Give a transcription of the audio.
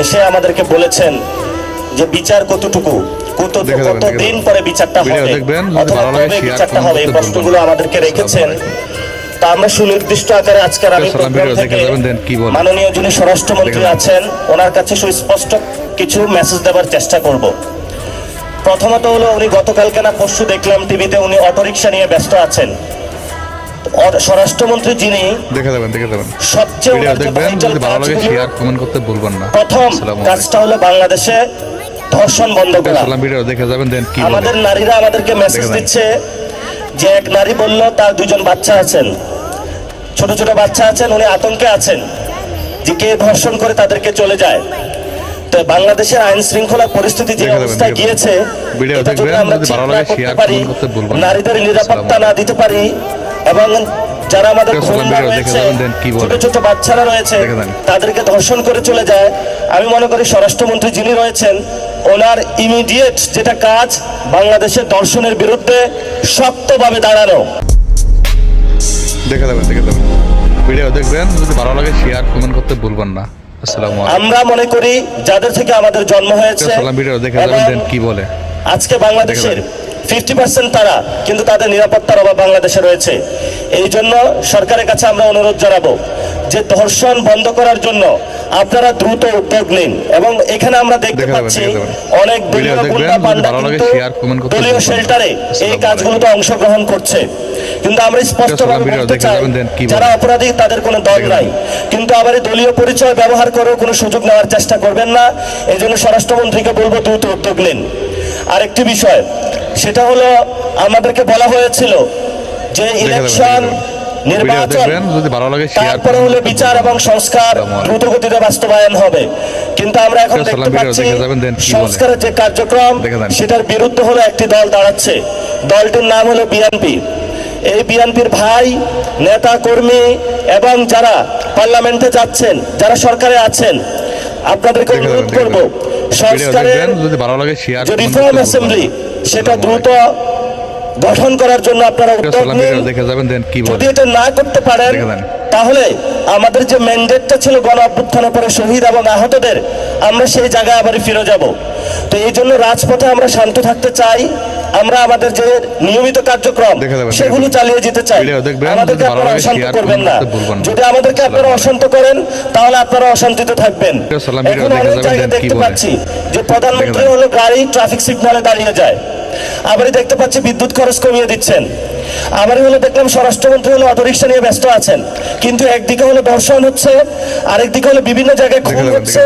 এসে আমাদেরকে বলেছেন যে বিচার কতটুকু কতদিন পরে বিচারটা হবে অথবা কবে বিচারটা হবে এই প্রশ্নগুলো আমাদেরকে রেখেছেন। তা আমরা সুনির্দিষ্ট আকারে আজকের আমি প্রোগ্রাম থেকে মাননীয় যিনি স্বরাষ্ট্রমন্ত্রী আছেন ওনার কাছে সুস্পষ্ট কিছু মেসেজ দেওয়ার চেষ্টা করব। প্রথমত হলো উনি গতকালকে না পরশু দেখলাম টিভিতে উনি অটোরিকশা নিয়ে ব্যস্ত আছেন। স্বরাষ্ট্রমন্ত্রী যিনি সবচেয়ে প্রথম কাজটা হলো বাংলাদেশে ধর্ষণ বন্ধ করা। আমাদের নারীরা আমাদেরকে মেসেজ দিচ্ছে যে এক নারী বলল তার দুজন বাচ্চা আছেন, ছোট ছোট বাচ্চা আছেন, উনি আতঙ্কে আছেন যে কে ধর্ষণ করে তাদেরকে চলে যায়। তো বাংলাদেশের আইন শৃঙ্খলা পরিস্থিতি যে অবস্থায় গিয়েছে এটা যদি আমরা ঠিক না করতে পারি, নারীদের নিরাপত্তা না দিতে পারি এবং যারা আমাদের ছোট ছোট বাচ্চারা রয়েছে তাদেরকে ধর্ষণ করে চলে যায়, আমি মনে করি স্বরাষ্ট্রমন্ত্রী যিনি রয়েছেন ওনার ইমিডিয়েট যেটা কাজ বাংলাদেশের ধর্ষণের বিরুদ্ধে শক্তভাবে দাঁড়ানো। ভিডিও দেখবেন, যদি ভালো লাগে শেয়ার কমেন্ট করতে ভুলবেন না। আমরা মনে করি যাদের থেকে আমাদের জন্ম হয়েছে কি বলে আজকে বাংলাদেশের 50% তারা, কিন্তু তাদের নিরাপত্তার অভাব বাংলাদেশে রয়েছে। এই জন্য সরকারের কাছে আমরা অনুরোধ জানাবো যে ধর্ষণ বন্ধ করার জন্য আপনারা দ্রুত উদ্যোগ নিন। এবং এখানে আমরা দেখতে পাচ্ছি অনেক দলীয় শেল্টারে এই কাজগুলোতে অংশগ্রহণ করছে, কিন্তু আমরা স্পষ্টভাবে বলতে চাই যারা অপরাধী তাদের কোনো দল নাই, কিন্তু আবার দলীয় পরিচয় ব্যবহার করেও কোনো সুযোগ নেওয়ার চেষ্টা করবেন না। এই জন্য স্বরাষ্ট্রমন্ত্রীকে বলবো দ্রুত উদ্যোগ নিন। আরেকটি বিষয় সেটা হলো আমাদেরকে বলা হয়েছিল যে ইলেকশন নির্বাচন তারপরে হলো বিচার এবং সংস্কার দ্রুত গতিতে বাস্তবায়ন হবে, কিন্তু আমরা এখন দেখতে পাচ্ছি সংস্কারের যে কার্যক্রম সেটার বিরুদ্ধে হলো একটি দল দাঁড়াচ্ছে। দলটির নাম হলো বিএনপি। এই বিএনপির ভাই নেতা কর্মী এবং যারা পার্লামেন্টে যাচ্ছেন, যারা সরকারে আছেন, আপনাদেরকে অনুরোধ করবো সংস্কারের যে রিফর্ম অ্যাসেম্বলি সেটা দ্রুত গঠন করার জন্য আপনারা উদ্যোগ নিন। যদি এটা না করতে পারেন তাহলে আমাদের যে ম্যান্ডেটটা ছিল গণ অভ্যুত্থানের পরে শহীদ এবং আহতদের, আমরা সেই জায়গায় আবার ফিরে যাব। তো এই জন্য রাজপথে আমরা শান্ত থাকতে চাই, আমরা আমাদের যে নিয়মিত কার্যক্রম সেগুলো চালিয়ে যেতে চাই। আমাদেরকে আপনারা অশান্ত করবেন না। যদি আমাদেরকে আপনারা অশান্ত করেন তাহলে আপনারা অশান্তিতে থাকবেন। এখন অনেক জায়গায় দেখতে পাচ্ছি যে প্রধানমন্ত্রী হলো গাড়ি ট্রাফিক সিগন্যালে দাঁড়িয়ে যায়, আবারই দেখতে পাচ্ছি বিদ্যুৎ খরচ কমিয়ে দিচ্ছেন, আবারই হলো দেখলাম স্বরাষ্ট্রমন্ত্রী হলো অটোরিকশা নিয়ে ব্যস্ত আছেন, কিন্তু একদিকে হলো ধর্ষণ হচ্ছে, আরেকদিকে হলো বিভিন্ন জায়গায় খুন হচ্ছে।